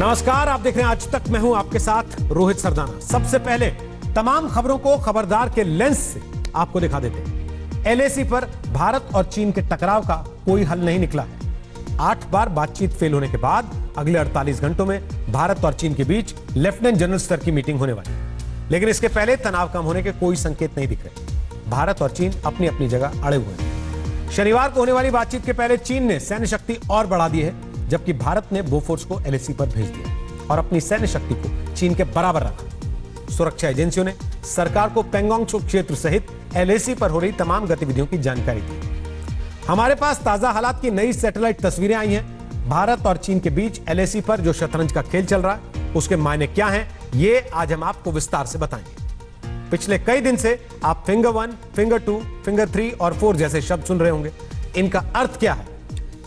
नमस्कार, आप देख रहे हैं आज तक। मैं हूं आपके साथ रोहित सरदाना। सबसे पहले तमाम खबरों को खबरदार के लेंस से आपको दिखा देते हैं। एलएसी पर भारत और चीन के टकराव का कोई हल नहीं निकला है। 8 बार बातचीत फेल होने के बाद अगले 48 घंटों में भारत और चीन के बीच लेफ्टिनेंट जनरल स्तर की मीटिंग होने वाली है, लेकिन इसके पहले तनाव कम होने के कोई संकेत नहीं दिख रहे। भारत और चीन अपनी अपनी जगह अड़े हुए हैं। शनिवार को होने वाली बातचीत के पहले चीन ने सैन्य शक्ति और बढ़ा दी है, जबकि भारत ने बोफोर्स को एलएसी पर भेज दिया और अपनी सैन्य शक्ति को चीन के बराबर रखा। सुरक्षा एजेंसियों ने सरकार को पेंगोंग त्सो क्षेत्र सहित एलएसी पर हो रही तमाम गतिविधियों की जानकारी दी। हमारे पास ताजा हालात की नई सैटेलाइट तस्वीरें आई हैं। भारत और चीन के बीच एलएसी पर जो शतरंज का खेल चल रहा है उसके मायने क्या हैं, ये आज हम आपको विस्तार से बताएंगे। पिछले कई दिन से आप फिंगर 1, फिंगर 2, फिंगर 3 और 4 जैसे शब्द सुन रहे होंगे। इनका अर्थ क्या है?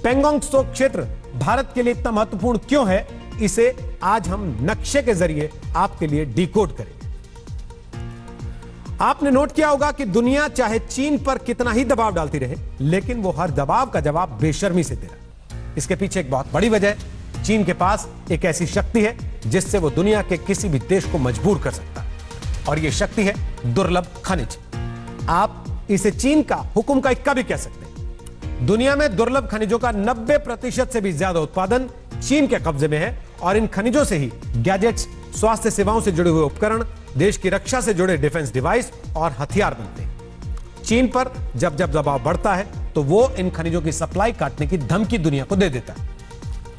पेंगोंग त्सो क्षेत्र भारत के लिए इतना महत्वपूर्ण क्यों है, इसे आज हम नक्शे के जरिए आपके लिए डिकोड करेंगे। आपने नोट किया होगा कि दुनिया चाहे चीन पर कितना ही दबाव डालती रहे, लेकिन वो हर दबाव का जवाब बेशर्मी से दे रहा है। इसके पीछे एक बहुत बड़ी वजह है। चीन के पास एक ऐसी शक्ति है जिससे वो दुनिया के किसी भी देश को मजबूर कर सकता है, और यह शक्ति है दुर्लभ खनिज। आप इसे चीन का हुक्म का इक्का भी कह सकते हैं। दुनिया में दुर्लभ खनिजों का 90% से भी ज्यादा उत्पादन चीन के कब्जे में है, और इन खनिजों से ही गैजेट्स, स्वास्थ्य सेवाओं से जुड़े हुए उपकरण, देश की रक्षा से जुड़े डिफेंस डिवाइस और हथियार बनते हैं। चीन पर जब जब दबाव बढ़ता है तो वो इन खनिजों की सप्लाई काटने की धमकी दुनिया को दे देता है।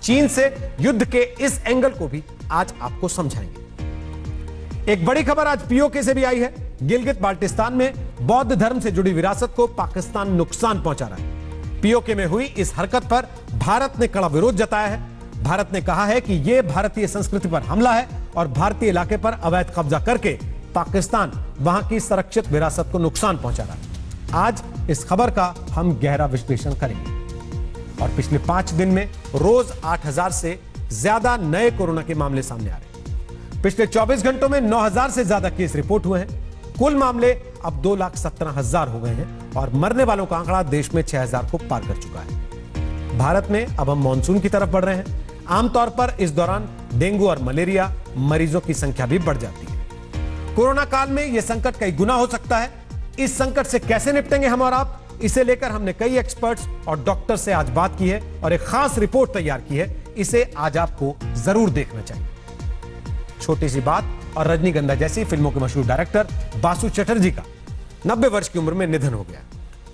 चीन से युद्ध के इस एंगल को भी आज आपको समझाएंगे। एक बड़ी खबर आज पीओके से भी आई है। गिलगित बाल्टिस्तान में बौद्ध धर्म से जुड़ी विरासत को पाकिस्तान नुकसान पहुंचा रहा है। पीओके में हुई इस हरकत पर भारत ने कड़ा विरोध जताया है। भारत ने कहा है कि यह भारतीय संस्कृति पर हमला है और भारतीय इलाके पर अवैध कब्जा करके पाकिस्तान वहां की संरक्षित विरासत को नुकसान पहुंचा रहा है। आज इस खबर का हम गहरा विश्लेषण करेंगे। और पिछले 5 दिन में रोज 8000 से ज्यादा नए कोरोना के मामले सामने आ रहे हैं। पिछले 24 घंटों में 9000 से ज्यादा केस रिपोर्ट हुए हैं। कुल मामले अब 2,17,000 हो गए हैं और मरने वालों का आंकड़ा देश में 6000 को पार कर चुका है। भारत में अब हम मानसून की तरफ बढ़ रहे हैं। आमतौर पर इस दौरान डेंगू और मलेरिया मरीजों की संख्या भी बढ़ जाती है। कोरोना काल में यह संकट कई गुना हो सकता है। इस संकट से कैसे निपटेंगे हम और आप, इसे लेकर हमने कई एक्सपर्ट्स और डॉक्टर से आज बात की है और एक खास रिपोर्ट तैयार की है। इसे आज आपको जरूर देखना चाहिए। छोटी सी बात और रजनीगंधा जैसी फिल्मों के मशहूर डायरेक्टर बासु चटर्जी का 90 वर्ष की उम्र में निधन हो गया।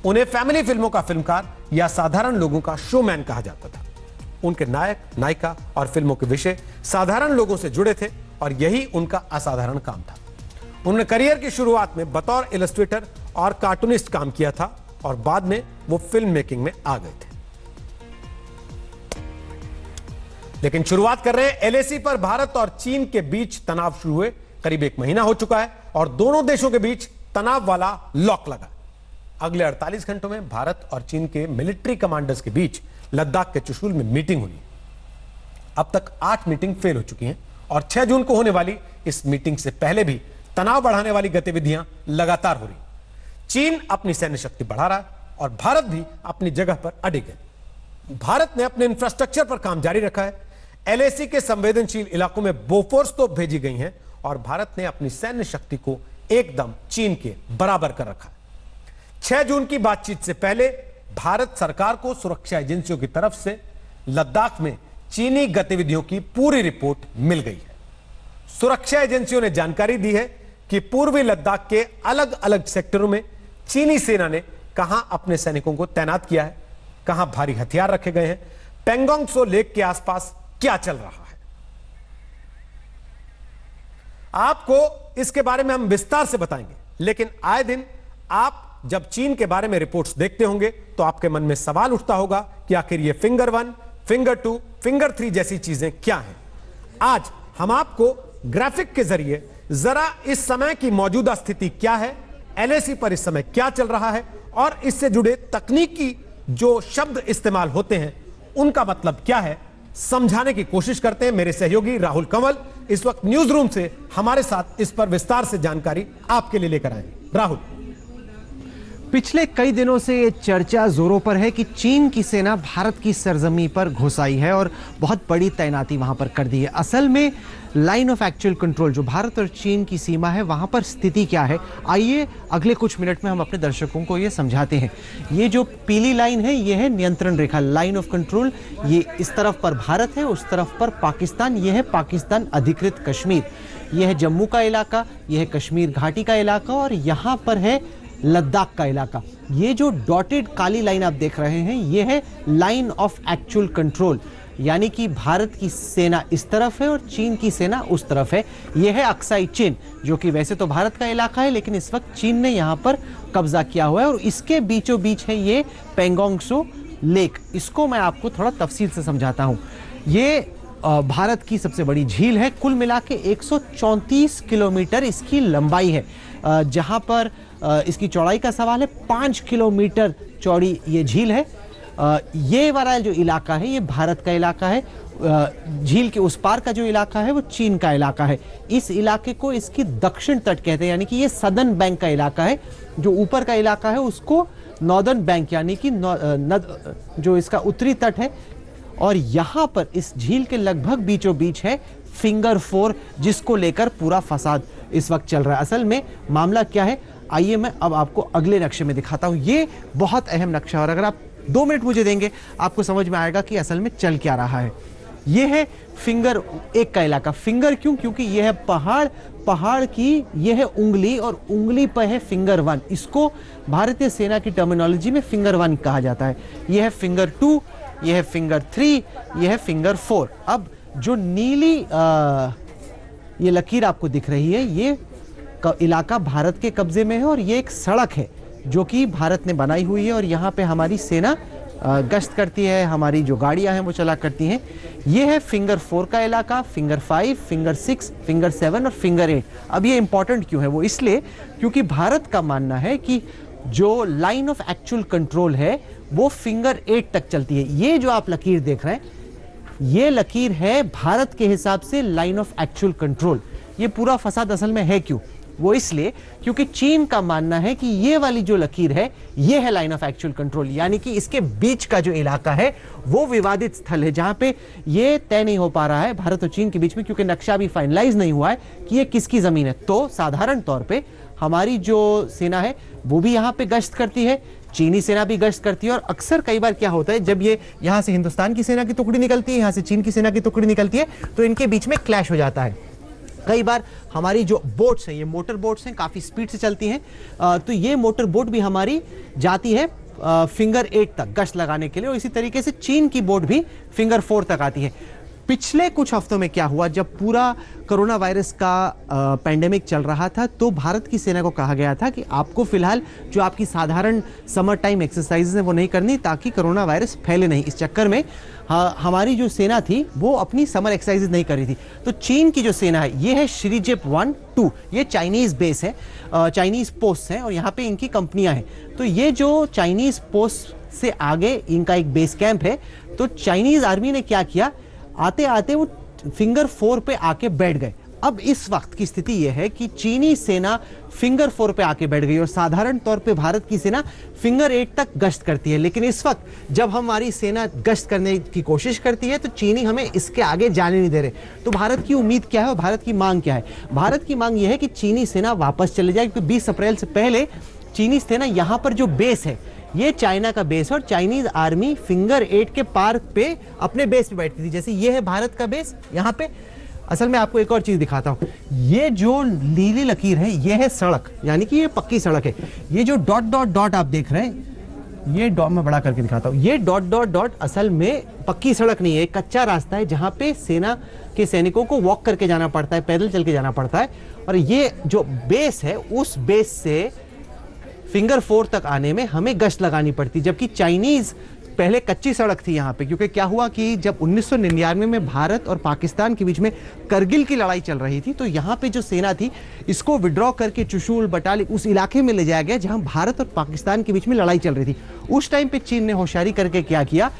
उन्हें फैमिली फिल्मों का फिल्मकार या साधारण लोगों का शोमैन कहा जाता था। उनके नायक, नायिका और फिल्मों के विषय साधारण लोगों से जुड़े थे और यही उनका असाधारण काम था। उन्होंने करियर की शुरुआत में बतौर इलस्ट्रेटर और कार्टूनिस्ट काम किया था और बाद में वो फिल्म मेकिंग में आ गए थे। लेकिन शुरुआत कर रहे हैं एलएसी पर। भारत और चीन के बीच तनाव शुरू हुए करीब 1 महीना हो चुका है और दोनों देशों के बीच तनाव वाला लॉक लगा। अगले 48 घंटों में भारत और चीन के मिलिट्री कमांडर्स के बीच लद्दाख के चुशुल में मीटिंग होनी। अब तक 8 मीटिंग फेल हो चुकी हैं और 6 जून को होने वाली इस मीटिंग से पहले भी तनाव बढ़ाने वाली गतिविधियां लगातार हो रही। चीन अपनी सैन्य शक्ति बढ़ा रहा है और भारत भी अपनी जगह पर अड़े गए। भारत ने अपने इंफ्रास्ट्रक्चर पर काम जारी रखा है। एलएसी के संवेदनशील इलाकों में बोफोर्स तो भेजी गई हैं और भारत ने अपनी सैन्य शक्ति को एकदम चीन के बराबर कर रखा है। 6 जून की बातचीत से पहले भारत सरकार को सुरक्षा एजेंसियों की तरफ से लद्दाख में चीनी गतिविधियों की पूरी रिपोर्ट मिल गई है। सुरक्षा एजेंसियों ने जानकारी दी है कि पूर्वी लद्दाख के अलग अलग सेक्टरों में चीनी सेना ने कहां अपने सैनिकों को तैनात किया है, कहां भारी हथियार रखे गए हैं, पेंगोंग त्सो लेक के आसपास क्या चल रहा है। आपको इसके बारे में हम विस्तार से बताएंगे, लेकिन आए दिन आप जब चीन के बारे में रिपोर्ट्स देखते होंगे तो आपके मन में सवाल उठता होगा कि आखिर ये फिंगर 1, फिंगर 2, फिंगर 3 जैसी चीजें क्या हैं। आज हम आपको ग्राफिक के जरिए जरा इस समय की मौजूदा स्थिति क्या है, एलएसी पर इस समय क्या चल रहा है और इससे जुड़े तकनीकी जो शब्द इस्तेमाल होते हैं उनका मतलब क्या है, समझाने की कोशिश करते हैं। मेरे सहयोगी राहुल कंवल इस वक्त न्यूज रूम से हमारे साथ इस पर विस्तार से जानकारी आपके लिए लेकर आए। राहुल। पिछले कई दिनों से ये चर्चा जोरों पर है कि चीन की सेना भारत की सरजमी पर घुस आई है और बहुत बड़ी तैनाती वहां पर कर दी है। असल में लाइन ऑफ एक्चुअल कंट्रोल जो भारत और चीन की सीमा है वहां पर स्थिति क्या है, आइए अगले कुछ मिनट में हम अपने दर्शकों को ये समझाते हैं। ये जो पीली लाइन है ये है नियंत्रण रेखा, लाइन ऑफ कंट्रोल। ये इस तरफ पर भारत है, उस तरफ पर पाकिस्तान। ये है पाकिस्तान अधिकृत कश्मीर, यह है जम्मू का इलाका, यह है कश्मीर घाटी का इलाका और यहाँ पर है लद्दाख का इलाका। ये जो डॉटेड काली लाइन आप देख रहे हैं ये है लाइन ऑफ एक्चुअल कंट्रोल, यानी कि भारत की सेना इस तरफ है और चीन की सेना उस तरफ है। यह है अक्साई चीन, जो कि वैसे तो भारत का इलाका है लेकिन इस वक्त चीन ने यहाँ पर कब्जा किया हुआ है और इसके बीचों बीच है ये पेंगोंग त्सो लेक। इसको मैं आपको थोड़ा तफसील से समझाता हूँ। ये भारत की सबसे बड़ी झील है, कुल मिला के 134 किलोमीटर इसकी लंबाई है, जहाँ पर इसकी चौड़ाई का सवाल है 5 किलोमीटर चौड़ी ये झील है। ये वाला जो इलाका है ये भारत का इलाका है, झील के उस पार का जो इलाका है वो चीन का इलाका है। इस इलाके को इसकी दक्षिण तट कहते हैं, यानी कि ये सदर्न बैंक का इलाका है। जो ऊपर का इलाका है उसको नॉर्दर्न बैंक यानी कि जो इसका उत्तरी तट है। और यहाँ पर इस झील के लगभग बीचों बीच है फिंगर 4, जिसको लेकर पूरा फसाद इस वक्त चल रहा है। असल में मामला क्या है आइए मैं अब आपको अगले नक्शे में दिखाता हूँ। ये बहुत अहम नक्शा और अगर आप 2 मिनट मुझे देंगे आपको समझ में आएगा कि असल में चल क्या रहा है। ये है फिंगर 1 का इलाका। फिंगर क्यों? क्योंकि यह है पहाड़ की यह है उंगली और उंगली पर है फिंगर 1। इसको भारतीय सेना की टर्मिनोलॉजी में फिंगर 1 कहा जाता है। यह है फिंगर 2, यह है फिंगर 3, यह है फिंगर 4। अब जो नीली ये लकीर आपको दिख रही है ये इलाका भारत के कब्जे में है और ये एक सड़क है जो कि भारत ने बनाई हुई है और यहाँ पे हमारी सेना गश्त करती है, हमारी जो गाड़ियां हैं वो चला करती हैं। ये है फिंगर 4 का इलाका, फिंगर 5, फिंगर 6, फिंगर 7 और फिंगर 8। अब ये इंपॉर्टेंट क्यों है? वो इसलिए क्योंकि भारत का मानना है कि जो लाइन ऑफ एक्चुअल कंट्रोल है वो फिंगर 8 तक चलती है। ये जो आप लकीर देख रहे हैं ये लकीर है भारत के हिसाब से लाइन ऑफ एक्चुअल कंट्रोल। ये पूरा फसाद असल में है क्यों? वो इसलिए क्योंकि चीन का मानना है कि ये वाली जो लकीर है ये है लाइन ऑफ एक्चुअल कंट्रोल, यानी कि इसके बीच का जो इलाका है वो विवादित स्थल है जहां पे ये तय नहीं हो पा रहा है भारत और चीन के बीच में, क्योंकि नक्शा भी फाइनलाइज नहीं हुआ है कि ये किसकी जमीन है। तो साधारण तौर पे हमारी जो सेना है वो भी यहाँ पे गश्त करती है, चीनी सेना भी गश्त करती है और अक्सर कई बार क्या होता है जब ये यहाँ से हिंदुस्तान की सेना की टुकड़ी निकलती है, यहाँ से चीन की सेना की टुकड़ी निकलती है तो इनके बीच में क्लैश हो जाता है। कई बार हमारी जो बोट्स हैं ये मोटर बोट्स हैं, काफ़ी स्पीड से चलती हैं, तो ये मोटर बोट भी हमारी जाती है फिंगर 8 तक गश्त लगाने के लिए और इसी तरीके से चीन की बोट भी फिंगर 4 तक आती है। पिछले कुछ हफ्तों में क्या हुआ, जब पूरा कोरोना वायरस का पैंडेमिक चल रहा था तो भारत की सेना को कहा गया था कि आपको फिलहाल जो आपकी साधारण समर टाइम एक्सरसाइजेज हैं वो नहीं करनी ताकि कोरोना वायरस फैले नहीं। इस चक्कर में हमारी जो सेना थी वो अपनी समर एक्सरसाइजेज नहीं कर रही थी। तो चीन की जो सेना है ये है श्रीजेप 1, 2, ये चाइनीज बेस है, चाइनीज पोस्ट है और यहाँ पे इनकी कंपनियां हैं। तो ये जो चाइनीज पोस्ट से आगे इनका एक बेस कैंप है। तो चाइनीज आर्मी ने क्या किया, आते आते वो फिंगर 4 पे आके बैठ गए। अब इस वक्त की स्थिति यह है कि चीनी सेना फिंगर 4 पे आके बैठ गई और साधारण तौर पे भारत की सेना फिंगर 8 तक गश्त करती है। लेकिन इस वक्त जब हमारी सेना गश्त करने की कोशिश करती है तो चीनी हमें इसके आगे जाने नहीं दे रहे। तो भारत की उम्मीद क्या है और भारत की मांग क्या है? भारत की मांग यह है कि चीनी सेना वापस चले जाए, क्योंकि 20 अप्रैल से पहले चीनी सेना यहाँ पर जो बेस है ये चाइना का बेस है और चाइनीज आर्मी फिंगर 8 के पार पे अपने बेस पे बैठती थी। जैसे ये है भारत का बेस यहाँ पे। असल में आपको एक और चीज दिखाता हूँ, ये जो नीली लकीर है ये है सड़क, यानी कि ये पक्की सड़क है। ये जो डॉट डॉट डॉट आप देख रहे हैं ये डॉट मैं बड़ा करके दिखाता हूँ, ये डॉट डॉट डॉट असल में पक्की सड़क नहीं है, कच्चा रास्ता है जहाँ पे सेना के सैनिकों को वॉक करके जाना पड़ता है, पैदल चल के जाना पड़ता है। और ये जो बेस है उस बेस से फिंगर 4 तक आने में हमें गश्त लगानी पड़ती, जबकि चाइनीज पहले कच्ची सड़क थी यहाँ पे। क्योंकि क्या हुआ कि जब 1999 में भारत और पाकिस्तान के बीच में करगिल की लड़ाई चल रही थी तो यहाँ पे जो सेना थी इसको विड्रॉ करके चुशूल बटाली उस इलाके में ले जाया गया जहाँ भारत और पाकिस्तान के बीच में लड़ाई चल रही थी। उस टाइम पे चीन ने होशियारी करके क्या किया,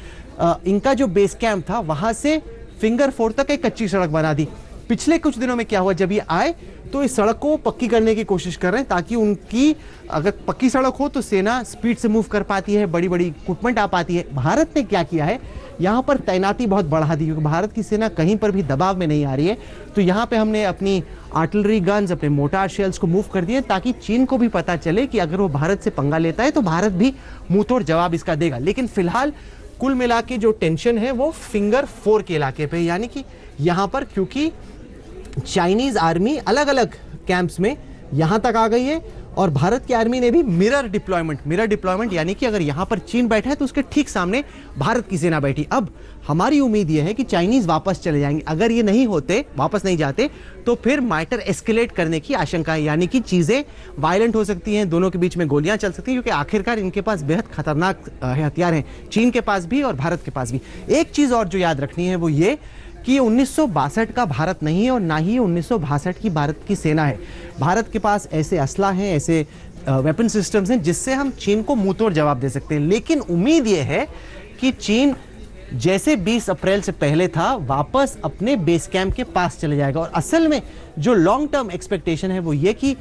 इनका जो बेस कैंप था वहां से फिंगर 4 तक एक कच्ची सड़क बना दी। पिछले कुछ दिनों में क्या हुआ, जब ये आए तो इस सड़क को पक्की करने की कोशिश कर रहे हैं ताकि उनकी अगर पक्की सड़क हो तो सेना स्पीड से मूव कर पाती है, बड़ी बड़ी इक्विपमेंट आ पाती है। भारत ने क्या किया है, यहाँ पर तैनाती बहुत बढ़ा दी क्योंकि भारत की सेना कहीं पर भी दबाव में नहीं आ रही है। तो यहाँ पे हमने अपनी आर्टिलरी गन्स, अपने मोटार शेल्स को मूव कर दिए ताकि चीन को भी पता चले कि अगर वो भारत से पंगा लेता है तो भारत भी मुंह तोड़ जवाब इसका देगा। लेकिन फिलहाल कुल मिला के जो टेंशन है वो फिंगर 4 के इलाके पे, यानी कि यहाँ पर क्योंकि चाइनीज आर्मी अलग अलग कैंप्स में यहाँ तक आ गई है और भारत की आर्मी ने भी मिरर डिप्लॉयमेंट यानी कि अगर यहाँ पर चीन बैठा है तो उसके ठीक सामने भारत की सेना बैठी। अब हमारी उम्मीद यह है कि चाइनीज वापस चले जाएंगे। अगर ये नहीं होते, वापस नहीं जाते, तो फिर मैटर एस्केलेट करने की आशंका है, यानी कि चीजें वायलेंट हो सकती हैं, दोनों के बीच में गोलियां चल सकती हैं, क्योंकि आखिरकार इनके पास बेहद खतरनाक हथियार हैं, चीन के पास भी और भारत के पास भी। एक चीज और जो याद रखनी है वो ये कि 1962 का भारत नहीं है और ना ही 1962 की भारत की सेना है। भारत के पास ऐसे असला हैं, ऐसे वेपन सिस्टम्स हैं जिससे हम चीन को मुंहतोड़ जवाब दे सकते हैं। लेकिन उम्मीद यह है कि चीन जैसे 20 अप्रैल से पहले था वापस अपने बेस कैंप के पास चले जाएगा। और असल में जो लॉन्ग टर्म एक्सपेक्टेशन है वो ये कि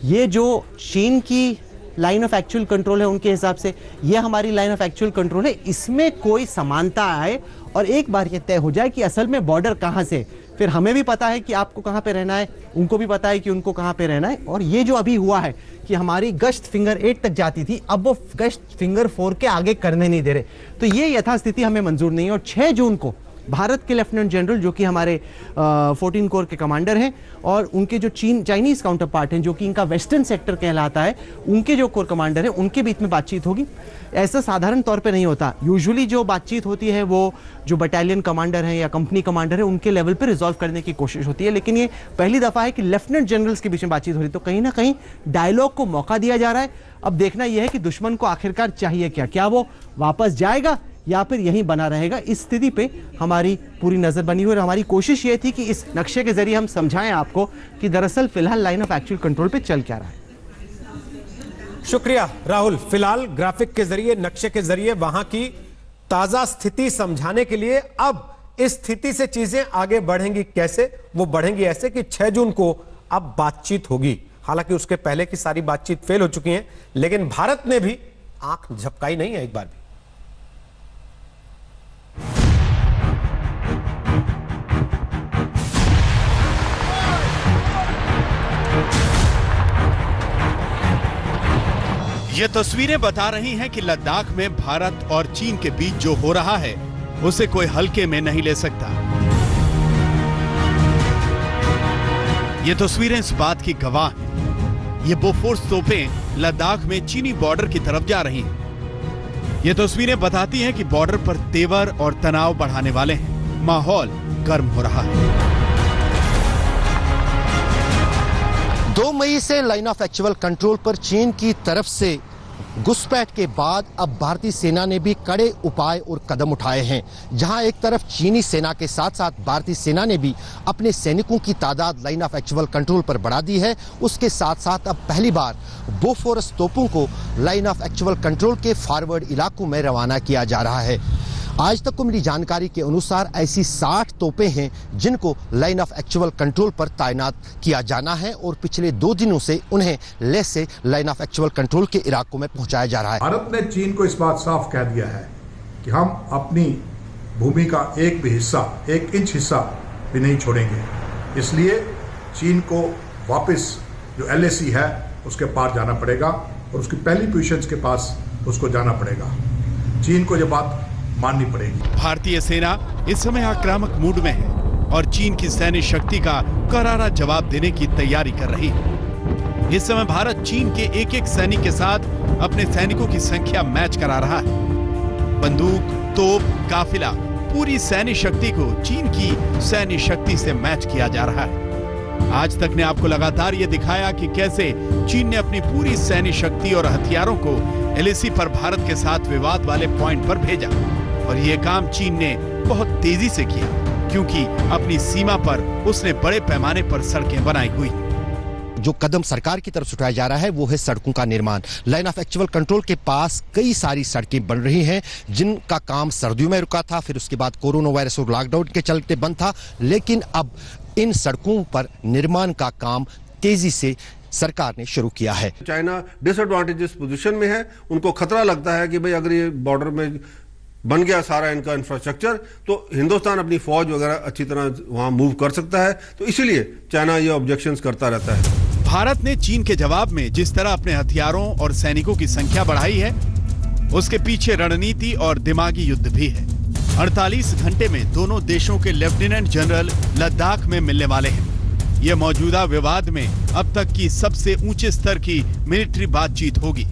ये जो चीन की लाइन ऑफ एक्चुअल कंट्रोल है उनके हिसाब से ये हमारी लाइन ऑफ एक्चुअल कंट्रोल है, इसमें कोई समानता आए और एक बार ये तय हो जाए कि असल में बॉर्डर कहां से, फिर हमें भी पता है कि आपको कहां पे रहना है, उनको भी पता है कि उनको कहां पे रहना है। और ये जो अभी हुआ है कि हमारी गश्त फिंगर 8 तक जाती थी, अब वो गश्त फिंगर 4 के आगे करने नहीं दे रहे, तो ये यथास्थिति हमें मंजूर नहीं है। और 6 जून को भारत के लेफ्टिनेंट जनरल जो कि हमारे 14 कोर के कमांडर हैं और उनके जो चाइनीज काउंटर पार्ट हैं जो कि इनका वेस्टर्न सेक्टर कहलाता है, उनके जो कोर कमांडर हैं उनके बीच में बातचीत होगी। ऐसा साधारण तौर पे नहीं होता, यूजुअली जो बातचीत होती है वो जो बटालियन कमांडर हैं या कंपनी कमांडर है उनके लेवल पे रिजॉल्व करने की कोशिश होती है। लेकिन ये पहली दफा है कि लेफ्टिनेंट जनरल्स के बीच में बातचीत हो रही है, तो कहीं ना कहीं डायलॉग को मौका दिया जा रहा है। अब देखना यह है कि दुश्मन को आखिरकार चाहिए क्या वो वापस जाएगा या फिर यहीं बना रहेगा। इस स्थिति पे हमारी पूरी नजर बनी हुई और हमारी कोशिश ये थी कि इस नक्शे के जरिए हम समझाएं आपको कि दरअसल फिलहाल लाइन ऑफ एक्चुअल कंट्रोल पे चल क्या रहा है। शुक्रिया राहुल। फिलहाल ग्राफिक के जरिए, नक्शे के जरिए वहां की ताजा स्थिति समझाने के लिए अब इस स्थिति से चीजें आगे बढ़ेंगी कैसे, वो बढ़ेंगी ऐसे कि 6 जून को अब बातचीत होगी। हालांकि उसके पहले की सारी बातचीत फेल हो चुकी है, लेकिन भारत ने भी आंख झपकाई नहीं है एक बार भी। ये तस्वीरें बता रही हैं कि लद्दाख में भारत और चीन के बीच जो हो रहा है उसे कोई हल्के में नहीं ले सकता। ये तस्वीरें इस बात की गवाह हैं। ये बोफोर्स तोपें लद्दाख में चीनी बॉर्डर की तरफ जा रही हैं। ये तस्वीरें बताती हैं कि बॉर्डर पर तेवर और तनाव बढ़ाने वाले हैं। माहौल गर्म हो रहा है। 2 मई से लाइन ऑफ एक्चुअल कंट्रोल पर चीन की तरफ से घुसपैठ के बाद अब भारतीय सेना ने भी कड़े उपाय और कदम उठाए हैं। जहां एक तरफ चीनी सेना के साथ साथ भारतीय सेना ने भी अपने सैनिकों की तादाद लाइन ऑफ एक्चुअल कंट्रोल पर बढ़ा दी है, उसके साथ साथ अब पहली बार बोफोर्स तोपों को लाइन ऑफ एक्चुअल कंट्रोल के फॉरवर्ड इलाकों में रवाना किया जा रहा है। आज तक को मिली जानकारी के अनुसार ऐसी 60 तोपें हैं जिनको लाइन ऑफ एक्चुअल कंट्रोल पर तैनात किया जाना है और पिछले 2 दिनों से उन्हें लेह से लाइन ऑफ एक्चुअल कंट्रोल के इलाकों में पहुंचाया जा रहा है। भारत ने चीन को इस बात साफ कह दिया है कि हम अपनी भूमि का एक भी हिस्सा, 1 इंच हिस्सा भी नहीं छोड़ेंगे। इसलिए चीन को वापस जो LAC है उसके पार जाना पड़ेगा और उसकी पहली पोजीशंस के पास उसको जाना पड़ेगा। चीन को ये बात माननी पड़ेगी। भारतीय सेना इस समय आक्रामक मूड में है और चीन की सैन्य शक्ति का करारा जवाब देने की तैयारी कर रही है। इस समय भारत चीन के एक सैनिक के साथ अपने सैनिकों की संख्या मैच करा रहा है। बंदूक, तोप, काफिला, पूरी सैन्य शक्ति को चीन की सैन्य शक्ति से मैच किया जा रहा है। आज तक ने आपको लगातार ये दिखाया कि कैसे चीन ने अपनी पूरी सैन्य शक्ति और हथियारों को LAC पर भारत के साथ विवाद वाले पॉइंट पर भेजा और ये काम चीन ने बहुत तेजी से किया क्योंकि अपनी सीमा पर उसने बड़े पैमाने पर सड़कें बनाई हुई। जो कदम सरकार की तरफ से उठाया जा रहा है वो है सड़कों का निर्माण। लाइन ऑफ एक्चुअल कंट्रोल के पास कई सारी सड़कें बन रही हैं जिनका काम सर्दियों में रुका था, फिर उसके बाद कोरोना वायरस और लॉकडाउन के चलते बंद था, लेकिन अब इन सड़कों पर निर्माण का काम तेजी से सरकार ने शुरू किया है। चाइना डिसएडवांटेजेस पोजीशन में है, उनको खतरा लगता है कि भाई अगर ये बॉर्डर में बन गया सारा इनका इंफ्रास्ट्रक्चर तो हिंदुस्तान अपनी फौज वगैरह अच्छी तरह वहां मूव कर सकता है, तो इसीलिए चाइना ये ऑब्जेक्शंस करता रहता है। भारत ने चीन के जवाब में जिस तरह अपने हथियारों और सैनिकों की संख्या बढ़ाई है, उसके पीछे रणनीति और दिमागी युद्ध भी है। 48 घंटे में दोनों देशों के लेफ्टिनेंट जनरल लद्दाख में मिलने वाले हैं। यह मौजूदा विवाद में अब तक की सबसे ऊंचे स्तर की मिलिट्री बातचीत होगी।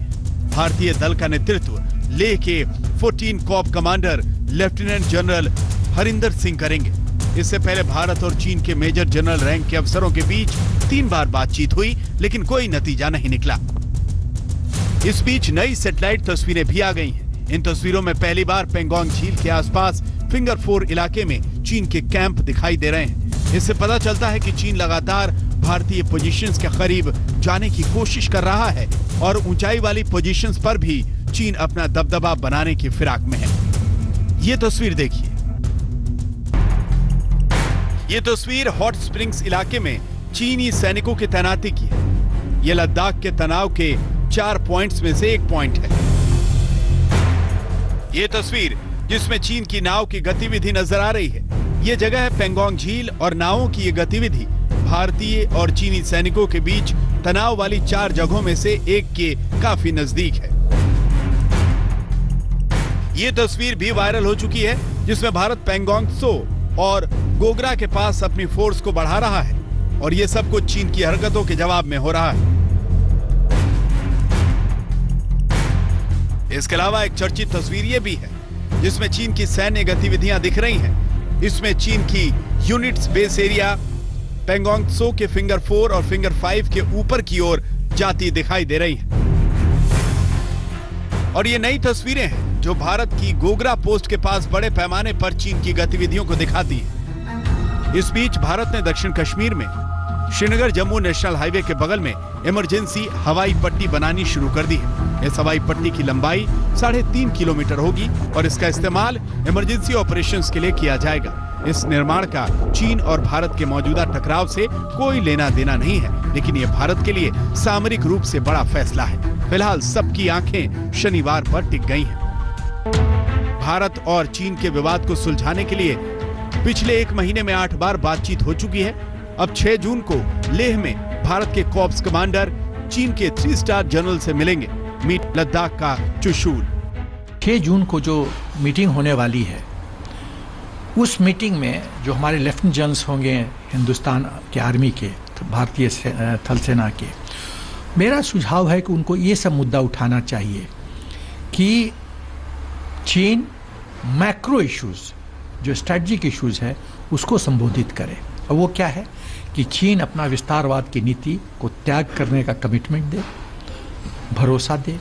भारतीय दल का नेतृत्व लेह के 14 Corp commander lieutenant general Harinder Singh करेंगे। इससे पहले भारत और चीन के मेजर जनरल रैंक के अफसरों के बीच 3 बार बातचीत हुई, लेकिन कोई नतीजा नहीं निकला। इस बीच नई सैटेलाइट तस्वीरें भी आ गई हैं। इन तस्वीरों में पहली बार पेंगोंग झील के आसपास फिंगर 4 इलाके में चीन के कैंप दिखाई दे रहे हैं। इससे पता चलता है कि चीन लगातार भारतीय पोजीशंस के करीब जाने की कोशिश कर रहा है और ऊंचाई वाली पोजीशंस पर भी चीन अपना दबदबा बनाने की फिराक में है। ये तस्वीर देखिए। ये तस्वीर हॉट स्प्रिंग्स इलाके में चीनी सैनिकों की तैनाती की है। ये लद्दाख के तनाव के 4 पॉइंट्स में से एक पॉइंट है। ये तस्वीर जिसमें चीन की नाव की गतिविधि नजर आ रही है, ये जगह है पेंगोंग झील और नावों की ये गतिविधि भारतीय और चीनी सैनिकों के बीच तनाव वाली 4 जगहों में से एक के काफी नजदीक है। ये तस्वीर भी वायरल हो चुकी है, जिसमें भारत पेंगोंग त्सो और गोगरा के पास अपनी फोर्स को बढ़ा रहा है और ये सब कुछ चीन की हरकतों के जवाब में हो रहा है। इसके अलावा एक चर्चित तस्वीर ये भी है, जिसमें चीन की सैन्य गतिविधियां दिख रही हैं। इसमें चीन की units base area Pangong Tso के फिंगर 4 और फिंगर 5 के ऊपर की ओर जाती दिखाई दे रही हैं। और ये नई तस्वीरें हैं जो भारत की गोगरा पोस्ट के पास बड़े पैमाने पर चीन की गतिविधियों को दिखाती है। इस बीच भारत ने दक्षिण कश्मीर में श्रीनगर जम्मू नेशनल हाईवे के बगल में इमरजेंसी हवाई पट्टी बनानी शुरू कर दी है। इस हवाई पट्टी की लंबाई 3.5 किलोमीटर होगी और इसका इस्तेमाल इमरजेंसी ऑपरेशंस के लिए किया जाएगा। इस निर्माण का चीन और भारत के मौजूदा टकराव से कोई लेना देना नहीं है, लेकिन यह भारत के लिए सामरिक रूप से बड़ा फैसला है। फिलहाल सबकी आंखें शनिवार पर टिक गई हैं। भारत और चीन के विवाद को सुलझाने के लिए पिछले 1 महीने में 8 बार बातचीत हो चुकी है। अब 6 जून को लेह में भारत के कॉर्प्स कमांडर चीन के 3 स्टार जनरल से मिलेंगे। मीट लद्दाख का चुशूल। 6 जून को जो मीटिंग होने वाली है, उस मीटिंग में जो हमारे लेफ्टिनेंट जनरल्स होंगे हिंदुस्तान के आर्मी के, भारतीय थल सेना के, मेरा सुझाव है कि उनको ये सब मुद्दा उठाना चाहिए कि चीन मैक्रो इश्यूज जो स्ट्रेटजिक इश्यूज है उसको संबोधित करे। और वो क्या है कि चीन अपना विस्तारवाद की नीति को त्याग करने का कमिटमेंट दे, भरोसा दे,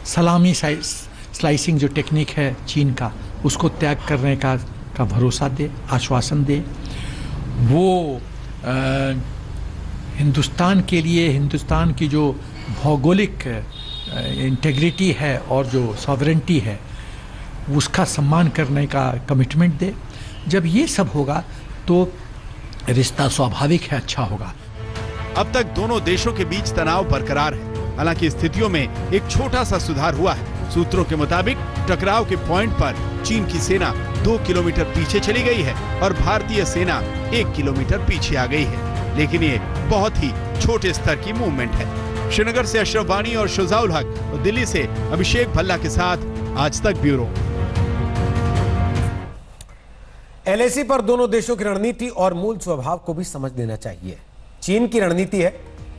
सलामी स्लाइसिंग जो टेक्निक है चीन का उसको त्याग करने का भरोसा दे, आश्वासन दे। वो हिंदुस्तान के लिए हिंदुस्तान की जो भौगोलिक इंटेग्रिटी है और जो सॉवरेंटी है उसका सम्मान करने का कमिटमेंट दे। जब ये सब होगा तो रिश्ता स्वाभाविक है, अच्छा होगा। अब तक दोनों देशों के बीच तनाव बरकरार है। हालांकि स्थितियों में एक छोटा सा सुधार हुआ है। सूत्रों के मुताबिक टकराव के पॉइंट पर चीन की सेना 2 किलोमीटर पीछे चली गई है और भारतीय सेना 1 किलोमीटर पीछे आ गई है, लेकिन ये बहुत ही छोटे स्तर की मूवमेंट है। श्रीनगर से अशरफ वानी और शुजाउल हक और दिल्ली से अभिषेक भल्ला के साथ आज तक ब्यूरो। एलएसी पर दोनों देशों की रणनीति और मूल स्वभाव को भी समझ लेना चाहिए। चीन की रणनीति है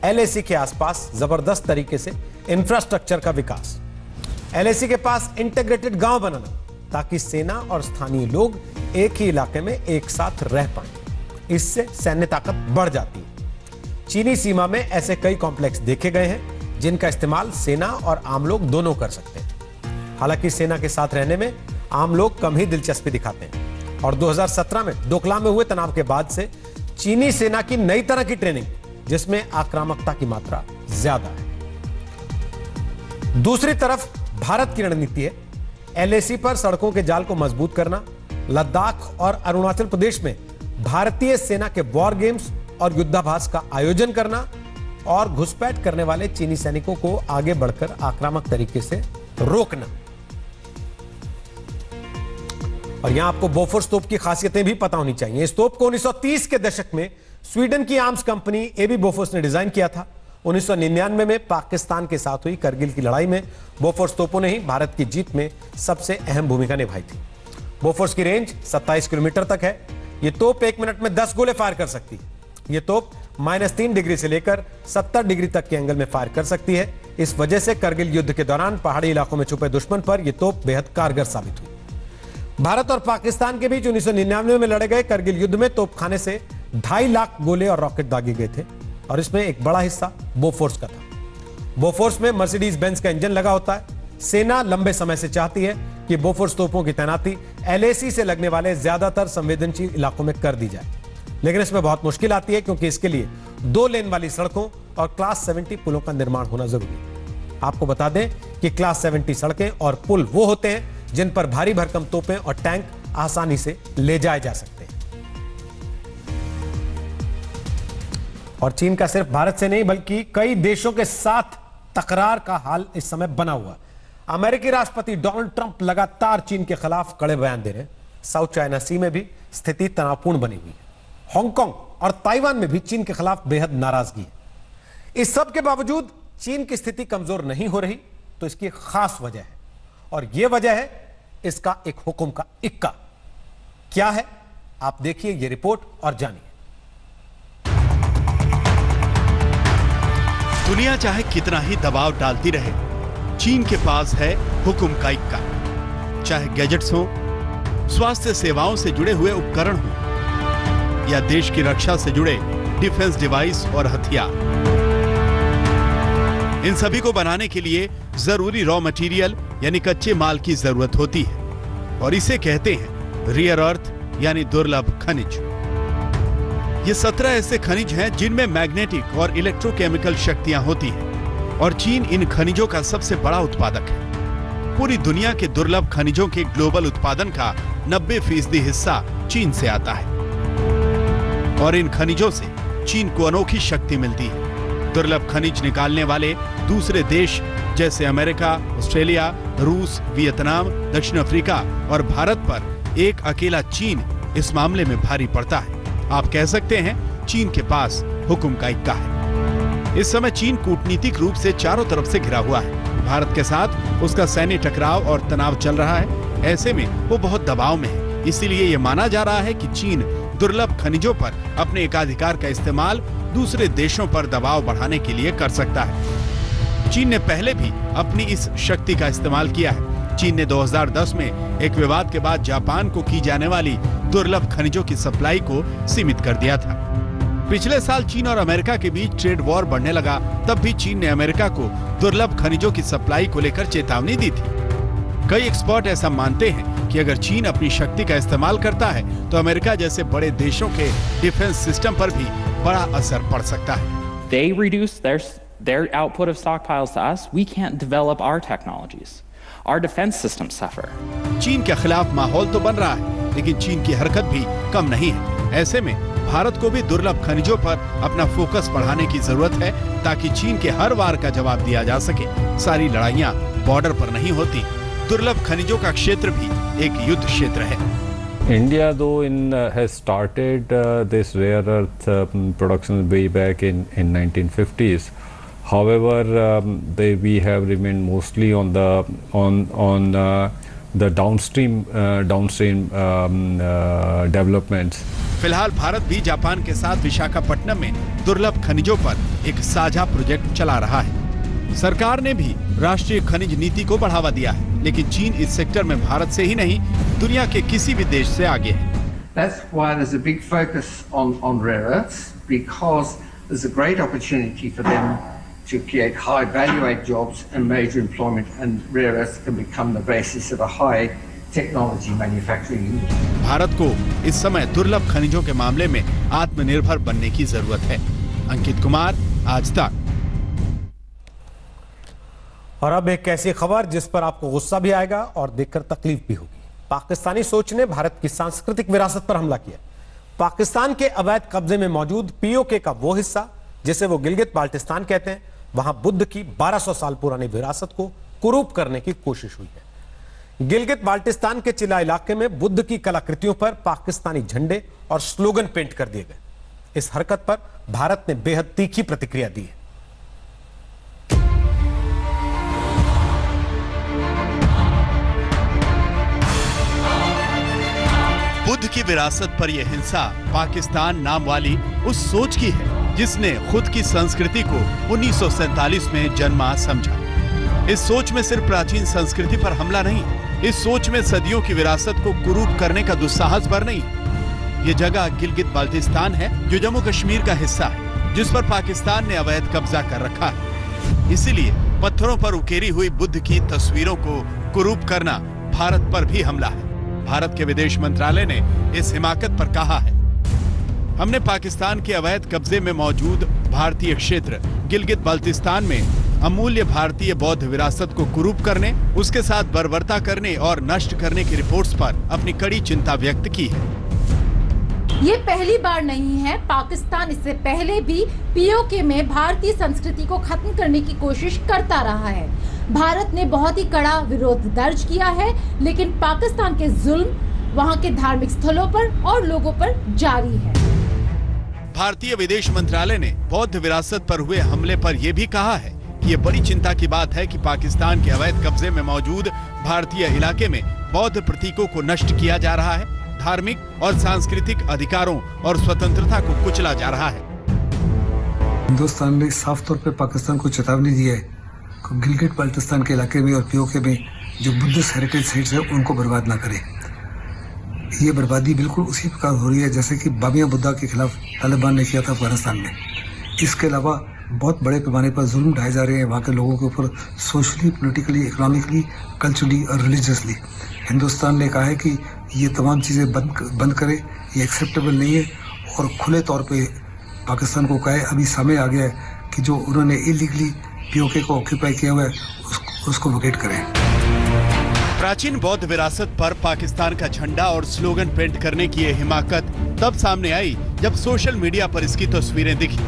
एलएसी के आसपास जबरदस्त तरीके से इंफ्रास्ट्रक्चर का विकास, एलएसी के पास इंटीग्रेटेड गांव बनाना ताकि सेना और स्थानीय लोग एक ही इलाके में एक साथ रह पाएं। इससे सैन्य ताकत बढ़ जाती है। चीनी सीमा में ऐसे कई कॉम्प्लेक्स देखे गए हैं जिनका इस्तेमाल सेना और आम लोग दोनों कर सकते हैं। हालांकि सेना के साथ रहने में आम लोग कम ही दिलचस्पी दिखाते हैं और 2017 में डोकलाम में हुए तनाव के बाद से चीनी सेना की नई तरह की ट्रेनिंग जिसमें आक्रामकता की मात्रा ज्यादा है। दूसरी तरफ भारत की रणनीति है एलएसी पर सड़कों के जाल को मजबूत करना, लद्दाख और अरुणाचल प्रदेश में भारतीय सेना के वॉर गेम्स और युद्धाभ्यास का आयोजन करना, और घुसपैठ करने वाले चीनी सैनिकों को आगे बढ़कर आक्रामक तरीके से रोकना। और यहां आपको बोफोर्स तोप की खासियतें भी पता होनी चाहिए। इस तोप को 1930 के दशक में स्वीडन की आर्म्स कंपनी एबी बोफोर्स ने डिजाइन किया था। 1999 में पाकिस्तान के साथ हुई करगिल की लड़ाई में बोफोर्स तोपों ने ही भारत की जीत में सबसे अहम भूमिका निभाई थी। बोफोर्स की रेंज 27 किलोमीटर तक है। यह तोप 1 मिनट में 10 गोले फायर कर सकती है। यह तोप -3 डिग्री से लेकर 70 डिग्री तक के एंगल में फायर कर सकती है। इस वजह से करगिल युद्ध के दौरान पहाड़ी इलाकों में छुपे दुश्मन पर यह तोप बेहद कारगर साबित हुई। भारत और पाकिस्तान के बीच 1999 में लड़े गए करगिल युद्ध में तोपखाने से 2.5 लाख गोले और रॉकेट दागे गए थे और इसमें एक बड़ा हिस्सा बोफोर्स का था। बोफोर्स में मर्सिडीज बेंज का इंजन लगा होता है। सेना लंबे समय से चाहती है कि बोफोर्स तोपों की तैनाती LAC से लगने वाले ज्यादातर संवेदनशील इलाकों में कर दी जाए, लेकिन इसमें बहुत मुश्किल आती है क्योंकि इसके लिए 2 लेन वाली सड़कों और क्लास 70 पुलों का निर्माण होना जरूरी है। आपको बता दें कि क्लास 70 सड़कें और पुल वो होते हैं जिन पर भारी भरकम तोपें और टैंक आसानी से ले जाए जा सकते हैं। और चीन का सिर्फ भारत से नहीं बल्कि कई देशों के साथ तकरार का हाल इस समय बना हुआ। अमेरिकी राष्ट्रपति डोनाल्ड ट्रंप लगातार चीन के खिलाफ कड़े बयान दे रहे हैं। साउथ चाइना सी में भी स्थिति तनावपूर्ण बनी हुई है। हांगकांग और ताइवान में भी चीन के खिलाफ बेहद नाराजगी है। इस सब के बावजूद चीन की स्थिति कमजोर नहीं हो रही, तो इसकी एक खास वजह है और यह वजह है इसका एक हुक्म का इक्का। क्या है, आप देखिए ये रिपोर्ट और जानिए। दुनिया चाहे कितना ही दबाव डालती रहे, चीन के पास है हुक्म का इक्का। चाहे गैजेट्स हो, स्वास्थ्य सेवाओं से जुड़े हुए उपकरण हो या देश की रक्षा से जुड़े डिफेंस डिवाइस और हथियार, इन सभी को बनाने के लिए जरूरी रॉ मटेरियल यानी कच्चे माल की जरूरत होती है और इसे कहते हैं रियर अर्थ यानी दुर्लभ खनिज। ये 17 ऐसे खनिज हैं जिनमें मैग्नेटिक और इलेक्ट्रोकेमिकल शक्तियां होती हैं और चीन इन खनिजों का सबसे बड़ा उत्पादक है। पूरी दुनिया के दुर्लभ खनिजों के ग्लोबल उत्पादन का 90% हिस्सा चीन से आता है और इन खनिजों से चीन को अनोखी शक्ति मिलती है। दुर्लभ खनिज निकालने वाले दूसरे देश जैसे अमेरिका, ऑस्ट्रेलिया, रूस, वियतनाम, दक्षिण अफ्रीका और भारत पर एक अकेला चीन इस मामले में भारी पड़ता है। आप कह सकते हैं चीन के पास हुक्म का इक्का है। इस समय चीन कूटनीतिक रूप से चारों तरफ से घिरा हुआ है। भारत के साथ उसका सैन्य टकराव और तनाव चल रहा है। ऐसे में वो बहुत दबाव में है। इसीलिए ये माना जा रहा है कि चीन दुर्लभ खनिजों पर अपने एकाधिकार का इस्तेमाल दूसरे देशों पर दबाव बढ़ाने के लिए कर सकता है। चीन ने पहले भी अपनी इस शक्ति का इस्तेमाल किया है। चीन ने 2010 में एक विवाद के बाद जापान को की जाने वाली दुर्लभ खनिजों की सप्लाई को सीमित कर दिया था। पिछले साल चीन और अमेरिका के बीच ट्रेड वॉर बढ़ने लगा, तब भी चीन ने अमेरिका को दुर्लभ खनिजों की सप्लाई को लेकर चेतावनी दी थी। कई एक्सपर्ट ऐसा मानते हैं कि अगर चीन अपनी शक्ति का इस्तेमाल करता है तो अमेरिका जैसे बड़े देशों के डिफेंस सिस्टम पर भी बड़ा असर पड़ सकता है। They reduce their output of stockpiles to us. We can't develop our technologies. Our defense systems suffer. चीन के खिलाफ माहौल तो बन रहा है, लेकिन चीन की हरकत भी कम नहीं है। ऐसे में भारत को भी दुर्लभ खनिजों पर अपना फोकस बढ़ाने की जरूरत है ताकि चीन के हर वार का जवाब दिया जा सके। सारी लड़ाइयां बॉर्डर पर नहीं होती। दुर्लभ खनिजों का क्षेत्र भी एक युद्ध क्षेत्र है। India, though, has started this rare earth production way back in 1950s. However, we have remained mostly on the downstream developments. फिलहाल भारत भी जापान के साथ विशाखापट्टनम में दुर्लभ खनिजों पर एक साझा प्रोजेक्ट चला रहा है। सरकार ने भी राष्ट्रीय खनिज नीति को बढ़ावा दिया है, लेकिन चीन इस सेक्टर में भारत से ही नहीं दुनिया के किसी भी देश से आगे है। That's why there's a big focus on rare earths, because there's a great opportunity for them to create high value add jobs and major employment, and rare earths can become the basis of a high technology manufacturing industry. Bharat को इस समय दुर्लभ खनिजों के मामले में आत्मनिर्भर बनने की जरूरत है। अंकित कुमार, आज तक। और अब एक ऐसी खबर जिस पर आपको गुस्सा भी आएगा और देखकर तकलीफ भी होगी। पाकिस्तानी सोच ने भारत की सांस्कृतिक विरासत पर हमला किया। पाकिस्तान के अवैध कब्जे में मौजूद पीओके का वो हिस्सा जिसे वो गिलगित बाल्टिस्तान कहते हैं, वहां बुद्ध की 1200 साल पुरानी विरासत को कुरूप करने की कोशिश हुई है। गिलगित बाल्टिस्तान के चिला इलाके में बुद्ध की कलाकृतियों पर पाकिस्तानी झंडे और स्लोगन पेंट कर दिए गए। इस हरकत पर भारत ने बेहद तीखी प्रतिक्रिया दी है। बुद्ध की विरासत पर यह हिंसा पाकिस्तान नाम वाली उस सोच की है जिसने खुद की संस्कृति को 1947 में जन्मा समझा। इस सोच में सिर्फ प्राचीन संस्कृति पर हमला नहीं, इस सोच में सदियों की विरासत को कुरूप करने का दुस्साहस भर नहीं। ये जगह गिलगित बाल्टिस्तान है जो जम्मू कश्मीर का हिस्सा है, जिस पर पाकिस्तान ने अवैध कब्जा कर रखा है। इसीलिए पत्थरों पर उकेरी हुई बुद्ध की तस्वीरों को कुरूप करना भारत पर भी हमला है। भारत के विदेश मंत्रालय ने इस हिमाकत पर कहा है, हमने पाकिस्तान के अवैध कब्जे में मौजूद भारतीय क्षेत्र गिलगित बाल्टिस्तान में अमूल्य भारतीय बौद्ध विरासत को कुरूप करने, उसके साथ बर्बरता करने और नष्ट करने की रिपोर्ट्स पर अपनी कड़ी चिंता व्यक्त की है। ये पहली बार नहीं है। पाकिस्तान इससे पहले भी पीओके में भारतीय संस्कृति को खत्म करने की कोशिश करता रहा है। भारत ने बहुत ही कड़ा विरोध दर्ज किया है, लेकिन पाकिस्तान के जुल्म वहां के धार्मिक स्थलों पर और लोगों पर जारी है। भारतीय विदेश मंत्रालय ने बौद्ध विरासत पर हुए हमले पर यह भी कहा है कि ये बड़ी चिंता की बात है कि पाकिस्तान के अवैध कब्जे में मौजूद भारतीय इलाके में बौद्ध प्रतीकों को नष्ट किया जा रहा है, धार्मिक और सांस्कृतिक अधिकारों और स्वतंत्रता को कुचला जा रहा है। हिंदुस्तान ने साफ तौर पर पाकिस्तान को चेतावनी दी है कि गिलगित बाल्टिस्तान के इलाके में और पीओके में जो बुद्धिस्ट हेरिटेज साइट्स है उनको बर्बाद ना करे। ये बर्बादी बिल्कुल उसी प्रकार हो रही है जैसे कि बामिया बुद्धा के खिलाफ तालिबान ने किया था अफगानिस्तान में। इसके अलावा बहुत बड़े पैमाने पर जुल्म ढाए जा रहे हैं वहाँ के लोगों के ऊपर, सोशली, पॉलिटिकली, इकोनॉमिकली, कल्चरली और रिलीजियसली। हिंदुस्तान ने कहा है कि ये तमाम चीज़ें बंद करे, ये एक्सेप्टेबल नहीं है और खुले तौर पे पाकिस्तान को कहे, अभी समय आ गया है कि जो उन्होंने इलीगली पीओके को ऑक्यूपाई किया हुआ है उसको वकेट करें। प्राचीन बौद्ध विरासत पर पाकिस्तान का झंडा और स्लोगन पेंट करने की यह हिमाकत तब सामने आई जब सोशल मीडिया पर इसकी तस्वीरें दिखी।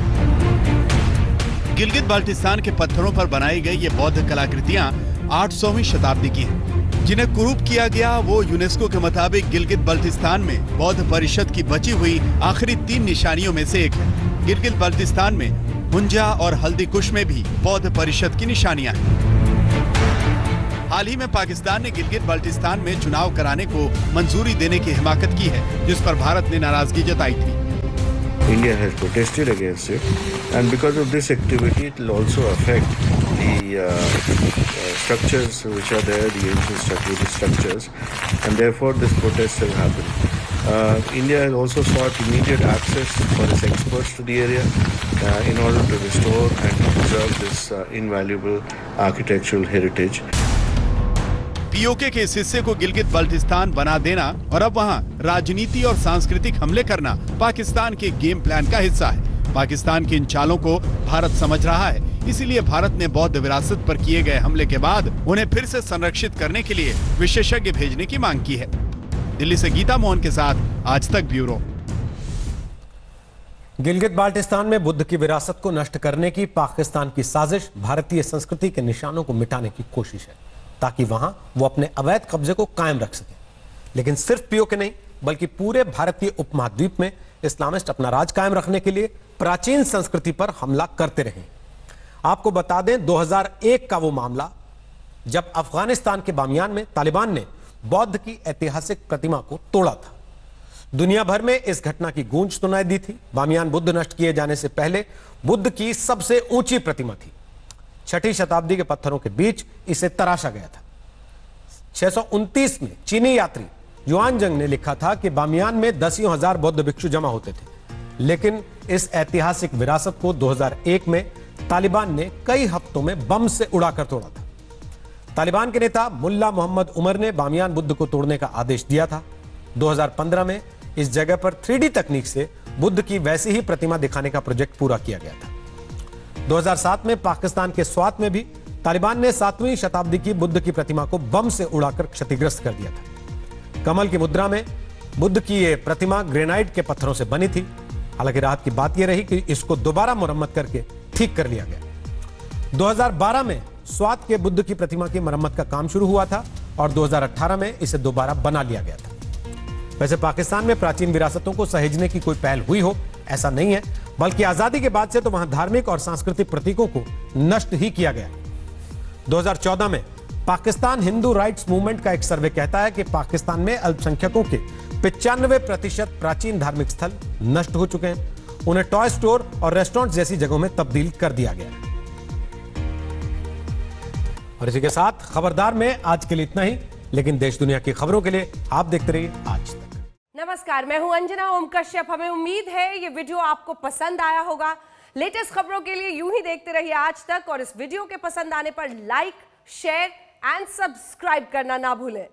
गिलगित बाल्टिस्तान के पत्थरों पर बनाई गई ये बौद्ध कलाकृतियां 800वीं शताब्दी की हैं, जिन्हें कुरूप किया गया। वो यूनेस्को के मुताबिक गिलगित बाल्टिस्तान में बौद्ध परिषद की बची हुई आखिरी 3 निशानियों में से एक है। गिलगित बाल्टिस्तान में हुंजा और हल्दी कुश में भी बौद्ध परिषद की निशानियां हैं। हाल ही में पाकिस्तान ने गिलगित बाल्टिस्तान में चुनाव कराने को मंजूरी देने की हिमाकत की है, जिस पर भारत ने नाराजगी जताई थी। India has protested against it, and because of this activity, it will also affect the structures which are there, the ancient Buddhist structures, and therefore this protest has happened. India has also sought immediate access for its experts to the area in order to restore and preserve this invaluable architectural heritage. PoK के इस हिस्से को गिलगित बाल्टिस्तान बना देना और अब वहां राजनीति और सांस्कृतिक हमले करना पाकिस्तान के गेम प्लान का हिस्सा है। पाकिस्तान की इन चालों को भारत समझ रहा है, इसीलिए भारत ने बौद्ध विरासत पर किए गए हमले के बाद उन्हें फिर से संरक्षित करने के लिए विशेषज्ञ भेजने की मांग की है। दिल्ली से गीता मोहन के साथ आज तक ब्यूरो। गिलगित बाल्टिस्तान में बुद्ध की विरासत को नष्ट करने की पाकिस्तान की साजिश भारतीय संस्कृति के निशानों को मिटाने की कोशिश है, ताकि वहां वो अपने अवैध कब्जे को कायम रख सके। लेकिन सिर्फ पीओके नहीं, बल्कि पूरे भारतीय उपमहाद्वीप में इस्लामिस्ट अपना राज कायम रखने के लिए प्राचीन संस्कृति पर हमला करते रहे। आपको बता दें, 2001 का वो मामला जब अफगानिस्तान के बामियान में तालिबान ने बौद्ध की ऐतिहासिक प्रतिमा को तोड़ा था। दुनिया भर में इस घटना की गूंज सुनाई दी थी। बामियान बुद्ध नष्ट किए जाने से पहले बुद्ध की सबसे ऊंची प्रतिमा थी। 6ठी शताब्दी के पत्थरों के बीच इसे तराशा गया था। 629 में चीनी यात्री युआनजंग ने लिखा था कि बामियान में 10,000 बौद्ध भिक्षु जमा होते थे, लेकिन इस ऐतिहासिक विरासत को 2001 में तालिबान ने कई हफ्तों में बम से उड़ाकर तोड़ा था। तालिबान के नेता मुल्ला मोहम्मद उमर ने बामियान बुद्ध को तोड़ने का आदेश दिया था। 2015 में इस जगह पर 3D तकनीक से बुद्ध की वैसी ही प्रतिमा दिखाने का प्रोजेक्ट पूरा किया गया था। 2007 में पाकिस्तान के स्वात में भी तालिबान ने 7वीं शताब्दी की बुद्ध की प्रतिमा को बम से उड़ाकर क्षतिग्रस्त कर दिया था। कमल की मुद्रा में बुद्ध की यह प्रतिमा ग्रेनाइट के पत्थरों से बनी थी। हालांकि राहत की बात यह रही कि इसको दोबारा मुरम्मत करके ठीक कर लिया गया। 2012 में स्वात के बुद्ध की प्रतिमा की मरम्मत का काम शुरू हुआ था और 2018 में इसे दोबारा बना लिया गया था। वैसे पाकिस्तान में प्राचीन विरासतों को सहेजने की कोई पहल हुई हो ऐसा नहीं है, बल्कि आजादी के बाद से तो वहां धार्मिक और सांस्कृतिक प्रतीकों को नष्ट ही किया गया। 2014 में पाकिस्तान हिंदू राइट्स मूवमेंट का एक सर्वे कहता है कि पाकिस्तान में अल्पसंख्यकों के 95% प्राचीन धार्मिक स्थल नष्ट हो चुके हैं। उन्हें टॉय स्टोर और रेस्टोरेंट जैसी जगहों में तब्दील कर दिया गया है। और इसी के साथ खबरदार में आज के लिए इतना ही, लेकिन देश दुनिया की खबरों के लिए आप देखते रहिए आज तक। नमस्कार, मैं हूं अंजना ओम कश्यप। हमें उम्मीद है ये वीडियो आपको पसंद आया होगा। लेटेस्ट खबरों के लिए यूं ही देखते रहिए आज तक और इस वीडियो के पसंद आने पर लाइक, शेयर एंड सब्सक्राइब करना ना भूलें।